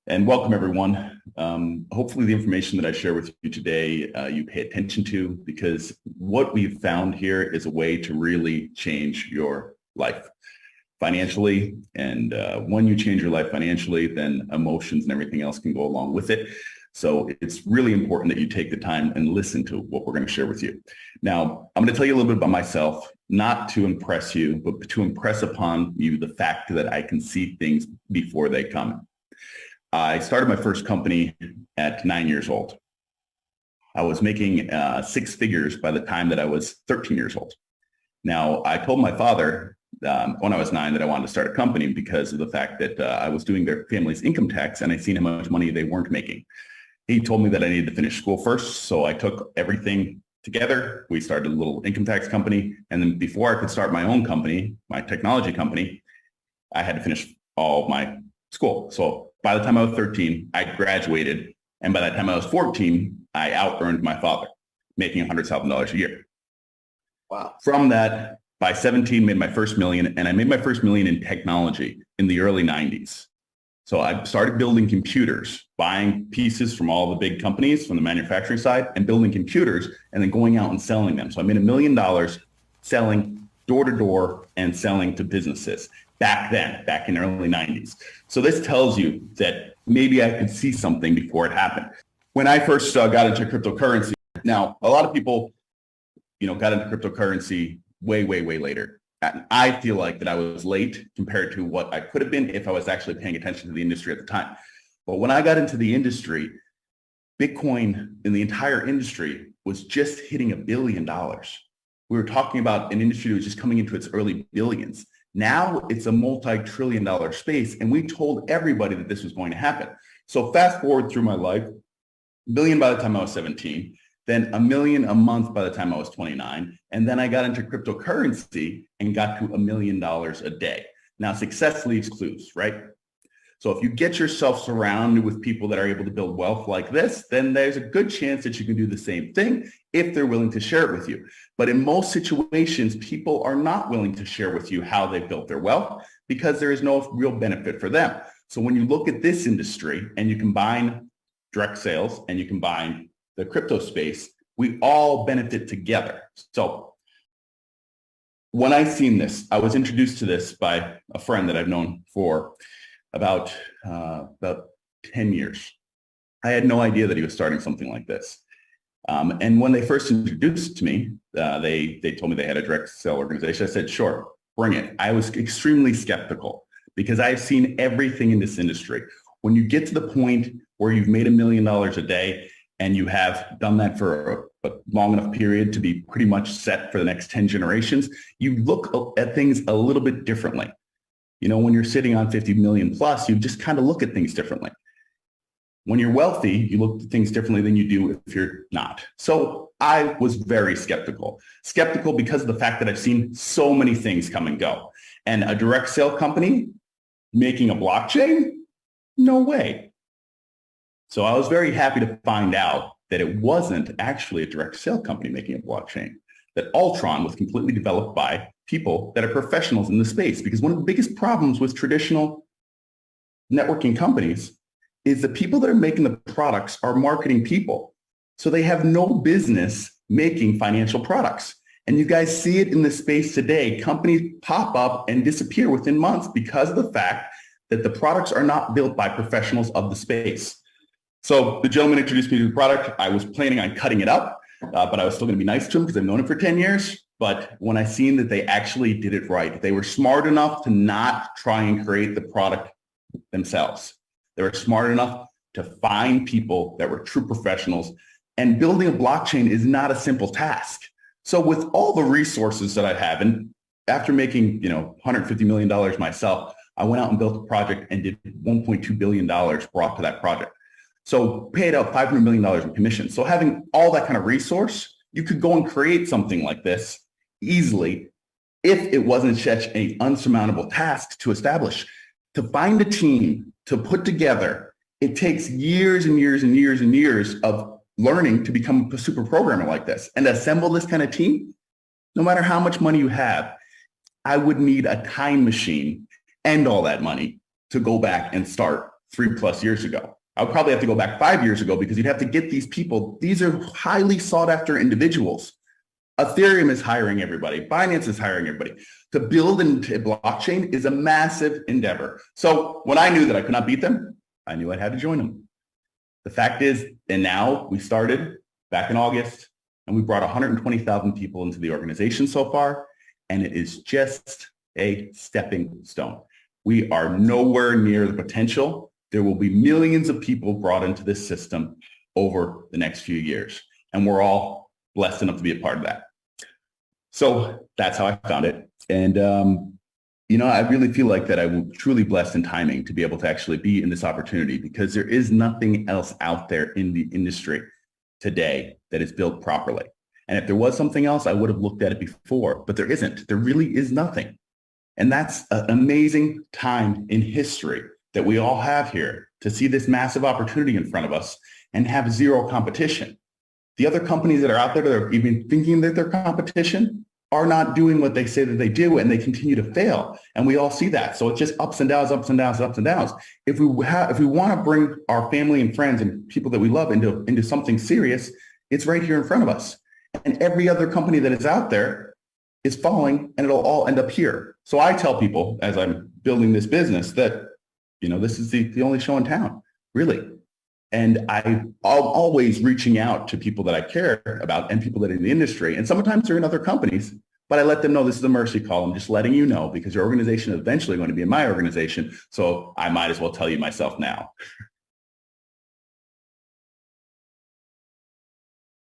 And welcome everyone. Hopefully the information that I share with you today, you pay attention to, because what we've found here is a way to really change your life financially. And when you change your life financially, then emotions and everything else can go along with it. So it's really important that you take the time and listen to what we're going to share with you. Now, I'm going to tell you a little bit about myself, not to impress you, but to impress upon you the fact that I can see things before they come. I started my first company at 9 years old. I was making six figures by the time that I was 13 years old. Now, I told my father when I was 9 that I wanted to start a company because of the fact that I was doing their family's income tax and I seen how much money they weren't making. He told me that I needed to finish school first, so I took everything together. We started a little income tax company, and then before I could start my own company, my technology company, I had to finish all of my school. So by the time I was 13, I graduated, and by the time I was 14, I out-earned my father, making $100,000 a year. Wow. From that, by 17, made my first million, and I made my first million in technology in the early 90s. So I started building computers, buying pieces from all the big companies from the manufacturing side and building computers and then going out and selling them. So I made $1 million selling door to door and selling to businesses back then, back in the early 90s. So this tells you that maybe I could see something before it happened. When I first got into cryptocurrency, now a lot of people, got into cryptocurrency way later. And I feel like that I was late compared to what I could have been if I was actually paying attention to the industry at the time. But when I got into the industry, Bitcoin in the entire industry was just hitting $1 billion. We were talking about an industry that was just coming into its early billions. Now it's a multi-trillion-dollar space, and we told everybody that this was going to happen. So fast forward through my life, $1 billion by the time I was 17, then $1 million a month by the time I was 29. And then I got into cryptocurrency and got to $1 million a day. Now, success leaves clues, right? So if you get yourself surrounded with people that are able to build wealth like this, then there's a good chance that you can do the same thing if they're willing to share it with you. But in most situations, people are not willing to share with you how they built their wealth because there is no real benefit for them. So when you look at this industry and you combine direct sales and you combine the crypto space, we all benefit together. So when I seen this, I was introduced to this by a friend that I've known for about 10 years. I had no idea that he was starting something like this. And when they first introduced it to me, they told me they had a direct sale organization. I said, sure, bring it. I was extremely skeptical because I've seen everything in this industry. When you get to the point where you've made $1 million a day and you have done that for a long enough period to be pretty much set for the next 10 generations, you look at things a little bit differently. When you're sitting on 50 million plus, you just kind of look at things differently. When you're wealthy, you look at things differently than you do if you're not. So I was very skeptical. Skeptical because of the fact that I've seen so many things come and go. And a direct sale company making a blockchain? No way. So I was very happy to find out that it wasn't actually a direct sale company making a blockchain, that Ultron was completely developed by people that are professionals in the space. Because one of the biggest problems with traditional networking companies is the people that are making the products are marketing people. So they have no business making financial products. And you guys see it in the space today. Companies pop up and disappear within months because of the fact that the products are not built by professionals of the space. So the gentleman introduced me to the product. I was planning on cutting it up, but I was still going to be nice to him because I've known him for 10 years. But when I seen that they actually did it right, they were smart enough to not try and create the product themselves. They were smart enough to find people that were true professionals. And building a blockchain is not a simple task. So with all the resources that I have, and after making $150 million myself, I went out and built a project and did $1.2 billion brought to that project. So paid out $500 million in commissions. So having all that kind of resource, you could go and create something like this easily if it wasn't such an unsurmountable task to establish. To find a team to put together, it takes years and years and years and years of learning to become a super programmer like this. And to assemble this kind of team, no matter how much money you have, I would need a time machine and all that money to go back and start 3+ years ago. I would probably have to go back 5 years ago because you'd have to get these people. These are highly sought after individuals. Ethereum is hiring everybody. Binance is hiring everybody. To build into a blockchain is a massive endeavor. So when I knew that I could not beat them, I knew I had to join them. The fact is, and now we started back in August, and we brought 120,000 people into the organization so far, and it is just a stepping stone. We are nowhere near the potential. There will be millions of people brought into this system over the next few years, and we're all blessed enough to be a part of that. So that's how I found it. And, I really feel like that I was truly blessed in timing to be able to actually be in this opportunity, because there is nothing else out there in the industry today that is built properly. And if there was something else, I would have looked at it before, but there isn't. There really is nothing. And that's an amazing time in history that we all have here to see this massive opportunity in front of us and have zero competition. The other companies that are out there that are even thinking that they're competition are not doing what they say that they do, and they continue to fail. And we all see that. So it's just ups and downs, ups and downs, ups and downs. If we want to bring our family and friends and people that we love into something serious, it's right here in front of us. And every other company that is out there is falling, and it'll all end up here. So I tell people as I'm building this business that, this is the only show in town, really. And I'm always reaching out to people that I care about and people that are in the industry. And sometimes they're in other companies, but I let them know this is a mercy call. I'm just letting you know because your organization is eventually going to be in my organization. So I might as well tell you myself now.